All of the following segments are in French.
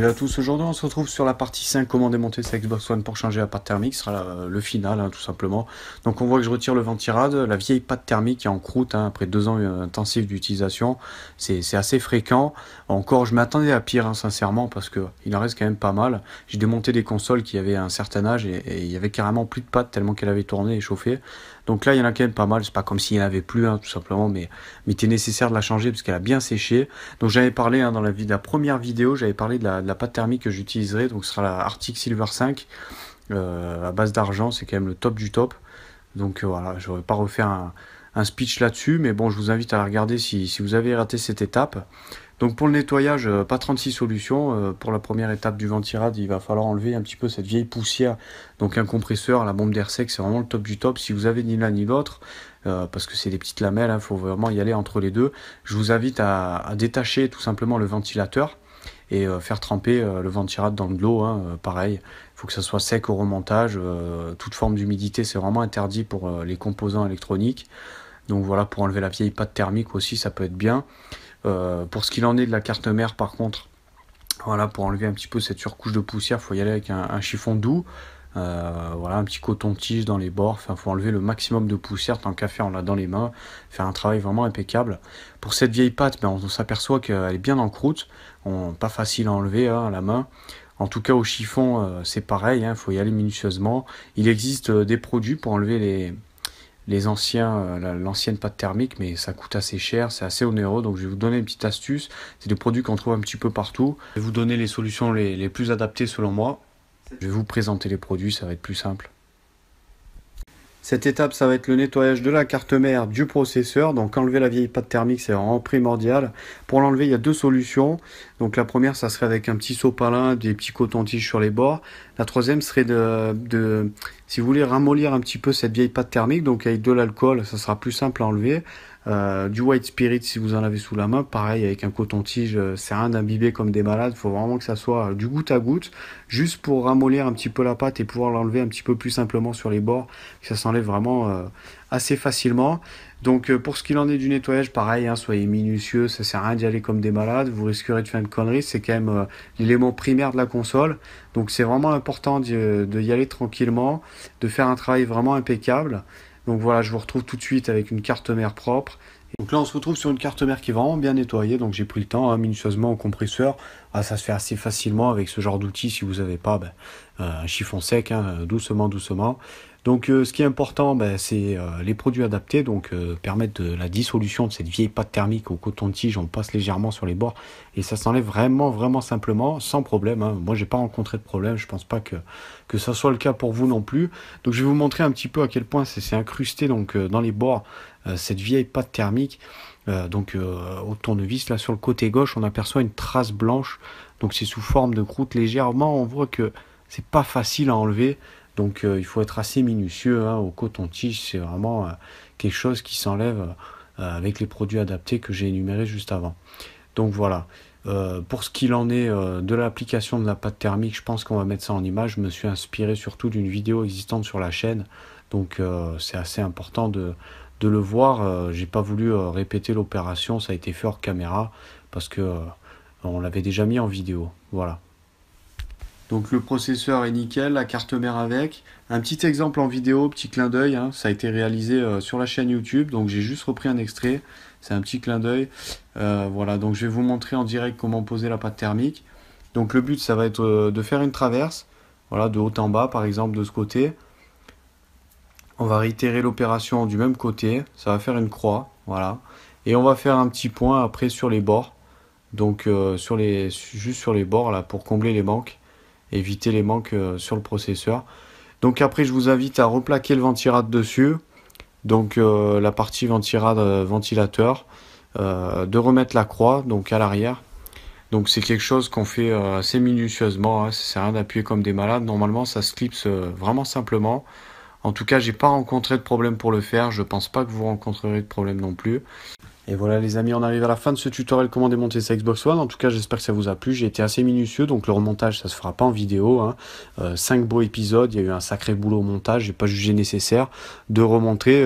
Salut à tous, aujourd'hui on se retrouve sur la partie 5, comment démonter sa Xbox One pour changer la pâte thermique, ce sera le final tout simplement. Donc on voit que je retire le ventirad, la vieille pâte thermique est en croûte après 2 ans intensifs d'utilisation, c'est assez fréquent. Encore je m'attendais à pire sincèrement parce qu'il en reste quand même pas mal. J'ai démonté des consoles qui avaient un certain âge et il y avait carrément plus de pâte tellement qu'elle avait tourné et chauffé. Donc là il y en a quand même pas mal, c'est pas comme s'il n'y en avait plus tout simplement, mais il était nécessaire de la changer parce qu'elle a bien séché. Donc j'avais parlé dans la première vidéo, j'avais parlé de la pâte thermique que j'utiliserai, donc ce sera la Arctic Silver 5 à base d'argent, c'est quand même le top du top. Donc voilà, je ne vais pas refaire un speech là-dessus, mais bon, je vous invite à la regarder si vous avez raté cette étape. Donc pour le nettoyage, pas 36 solutions. Pour la première étape du ventirad, il va falloir enlever un petit peu cette vieille poussière. Donc un compresseur, la bombe d'air sec, c'est vraiment le top du top. Si vous avez ni l'un ni l'autre, parce que c'est des petites lamelles, faut vraiment y aller entre les deux. Je vous invite à détacher tout simplement le ventilateur et faire tremper le ventirad dans de l'eau, pareil. Il faut que ça soit sec au remontage. Toute forme d'humidité, c'est vraiment interdit pour les composants électroniques. Donc voilà, pour enlever la vieille pâte thermique aussi, ça peut être bien. Pour ce qu'il en est de la carte mère, par contre, voilà, pour enlever un petit peu cette surcouche de poussière, il faut y aller avec un chiffon doux. Voilà, un petit coton-tige dans les bords. Enfin, faut enlever le maximum de poussière. Tant qu'à faire, on l'a dans les mains. Faire un travail vraiment impeccable. Pour cette vieille pâte, on s'aperçoit qu'elle est bien en croûte. Pas facile à enlever à la main. En tout cas, au chiffon, c'est pareil. Faut y aller minutieusement. Il existe des produits pour enlever l'ancienne pâte thermique, mais ça coûte assez cher, c'est assez onéreux, donc je vais vous donner une petite astuce. C'est des produits qu'on trouve un petit peu partout. Je vais vous donner les solutions les plus adaptées selon moi. Je vais vous présenter les produits, ça va être plus simple. Cette étape, ça va être le nettoyage de la carte mère du processeur. Donc enlever la vieille pâte thermique, c'est vraiment primordial. Pour l'enlever, il y a deux solutions. Donc la première, ça serait avec un petit sopalin, des petits cotons-tiges sur les bords. La troisième serait si vous voulez ramollir un petit peu cette vieille pâte thermique, donc avec de l'alcool, ça sera plus simple à enlever. Du white spirit si vous en avez sous la main, pareil avec un coton-tige, c'est rien d'imbiber comme des malades, il faut vraiment que ça soit du goutte à goutte, juste pour ramollir un petit peu la pâte et pouvoir l'enlever un petit peu plus simplement sur les bords, que ça s'enlève vraiment assez facilement. Donc pour ce qu'il en est du nettoyage, pareil, soyez minutieux, ça sert à rien d'y aller comme des malades, vous risquerez de faire une connerie, c'est quand même l'élément primaire de la console, donc c'est vraiment important de y aller tranquillement, de faire un travail vraiment impeccable. Donc voilà, je vous retrouve tout de suite avec une carte mère propre. Donc là, on se retrouve sur une carte mère qui est vraiment bien nettoyée. Donc j'ai pris le temps minutieusement au compresseur. Ça se fait assez facilement avec ce genre d'outil si vous n'avez pas un chiffon sec, doucement, doucement. Donc ce qui est important, c'est les produits adaptés, donc permettre de la dissolution de cette vieille pâte thermique au coton-tige. On passe légèrement sur les bords et ça s'enlève vraiment, vraiment simplement, sans problème. Moi, j'ai pas rencontré de problème. Je pense pas que ça soit le cas pour vous non plus. Donc je vais vous montrer un petit peu à quel point c'est incrusté donc dans les bords cette vieille pâte thermique. Au tournevis, là sur le côté gauche, on aperçoit une trace blanche. Donc c'est sous forme de croûte légèrement. On voit que c'est pas facile à enlever. Donc il faut être assez minutieux au coton-tige, c'est vraiment quelque chose qui s'enlève avec les produits adaptés que j'ai énumérés juste avant. Donc voilà, pour ce qu'il en est de l'application de la pâte thermique, je pense qu'on va mettre ça en image. Je me suis inspiré surtout d'une vidéo existante sur la chaîne, donc c'est assez important de le voir. J'ai pas voulu répéter l'opération, ça a été fait hors caméra parce que on l'avait déjà mis en vidéo. Voilà. Donc le processeur est nickel, la carte mère avec. Un petit exemple en vidéo, petit clin d'œil, ça a été réalisé sur la chaîne YouTube, donc j'ai juste repris un extrait, c'est un petit clin d'œil. Voilà, donc je vais vous montrer en direct comment poser la pâte thermique. Donc le but, ça va être de faire une traverse, voilà, de haut en bas par exemple de ce côté. On va réitérer l'opération du même côté, ça va faire une croix, voilà. Et on va faire un petit point après sur les bords, donc juste sur les bords là pour combler les manques. Éviter les manques sur le processeur. Donc après, je vous invite à replaquer le ventirad dessus. Donc la partie ventirad ventilateur. De remettre la croix donc à l'arrière. Donc c'est quelque chose qu'on fait assez minutieusement. Ça sert à rien d'appuyer comme des malades. Normalement, ça se clipse vraiment simplement. En tout cas, j'ai pas rencontré de problème pour le faire. Je pense pas que vous rencontrerez de problème non plus. Et voilà les amis, on arrive à la fin de ce tutoriel comment démonter sa Xbox One. En tout cas, j'espère que ça vous a plu. J'ai été assez minutieux, donc le remontage, ça se fera pas en vidéo. 5 beaux épisodes, il y a eu un sacré boulot au montage. J'ai pas jugé nécessaire de remontrer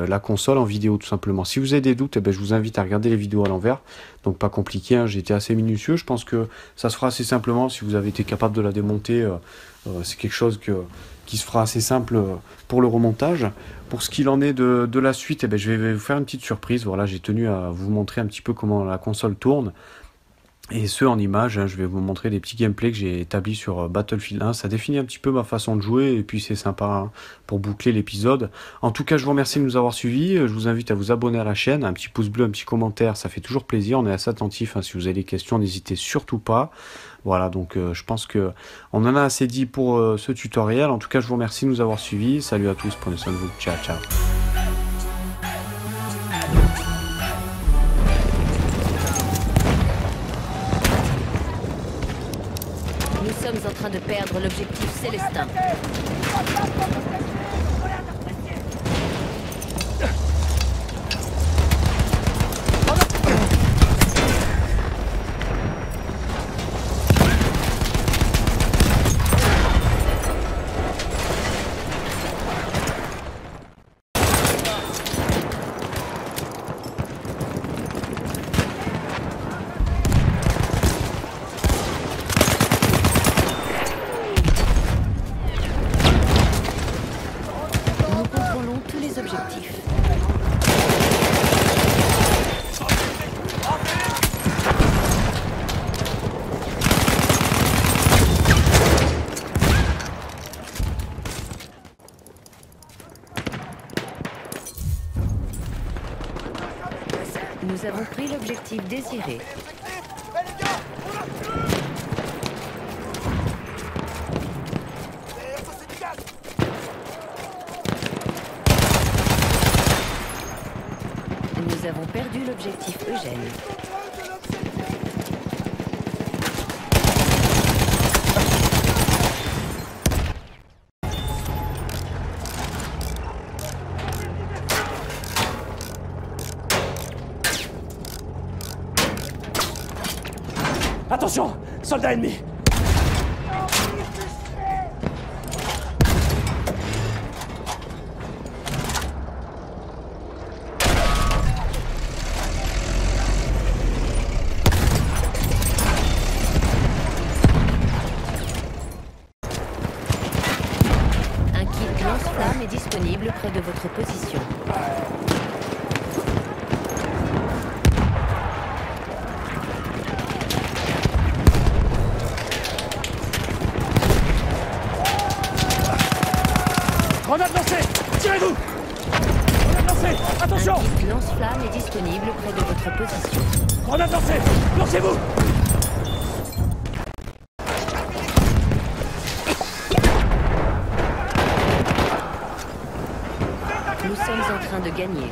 la console en vidéo tout simplement. Si vous avez des doutes, je vous invite à regarder les vidéos à l'envers. Donc pas compliqué, hein. J'ai été assez minutieux. Je pense que ça se fera assez simplement si vous avez été capable de la démonter. C'est quelque chose qui se fera assez simple pour le remontage. Pour ce qu'il en est de la suite, je vais vous faire une petite surprise. Voilà, j'ai tenu à vous montrer un petit peu comment la console tourne. Et ce en images, hein, je vais vous montrer des petits gameplays que j'ai établis sur Battlefield 1. Ça définit un petit peu ma façon de jouer et puis c'est sympa, hein, pour boucler l'épisode. En tout cas, je vous remercie de nous avoir suivis. Je vous invite à vous abonner à la chaîne. Un petit pouce bleu, un petit commentaire, ça fait toujours plaisir. On est assez attentif, hein. Si vous avez des questions, n'hésitez surtout pas. Voilà, donc je pense que on en a assez dit pour ce tutoriel. En tout cas, je vous remercie de nous avoir suivis. Salut à tous, prenez soin de vous. Ciao, ciao. Nous sommes en train de perdre l'objectif Célestin. Objectif. Nous avons pris l'objectif désiré. Nous avons perdu l'objectif Eugène. Attention! Soldat ennemi! Un kit lance-flamme est disponible près de votre position. Grenade lancée! Tirez-vous! Grenade lancée! Attention! Un kit lance-flamme est disponible près de votre position. Grenade lancée! Lancez-vous! Nous sommes en train de gagner.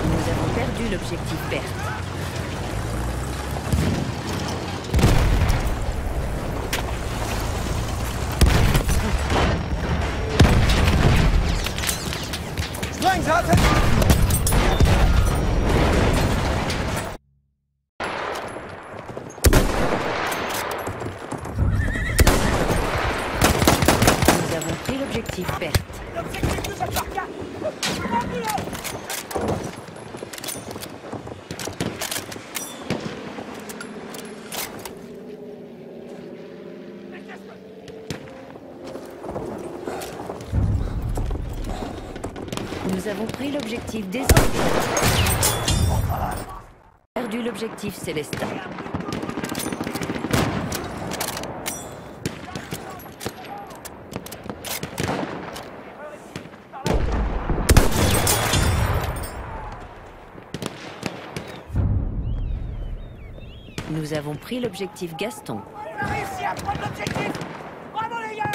Nous avons perdu l'objectif vert. Nous avons pris l'objectif vert. Nous avons pris l'objectif désiré. Perdu l'objectif Célestin. Nous avons pris l'objectif Gaston. à prendre l'objectif! Bravo les gars!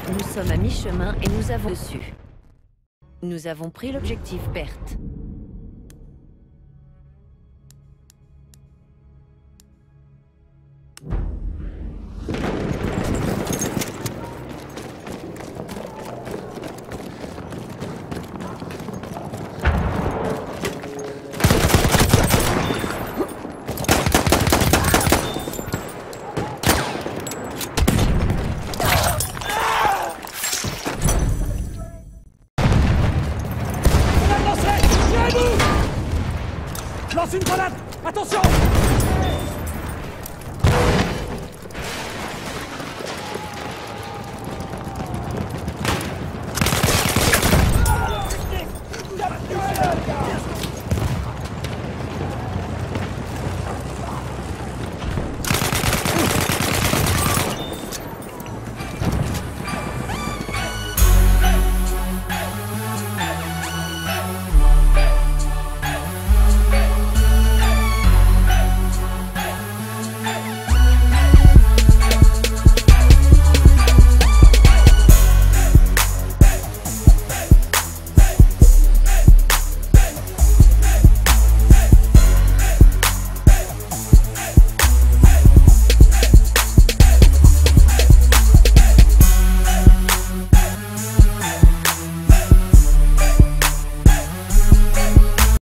Nous sommes à mi-chemin et nous avons dessus. Nous avons pris l'objectif Berthe. Lance une grenade! Attention!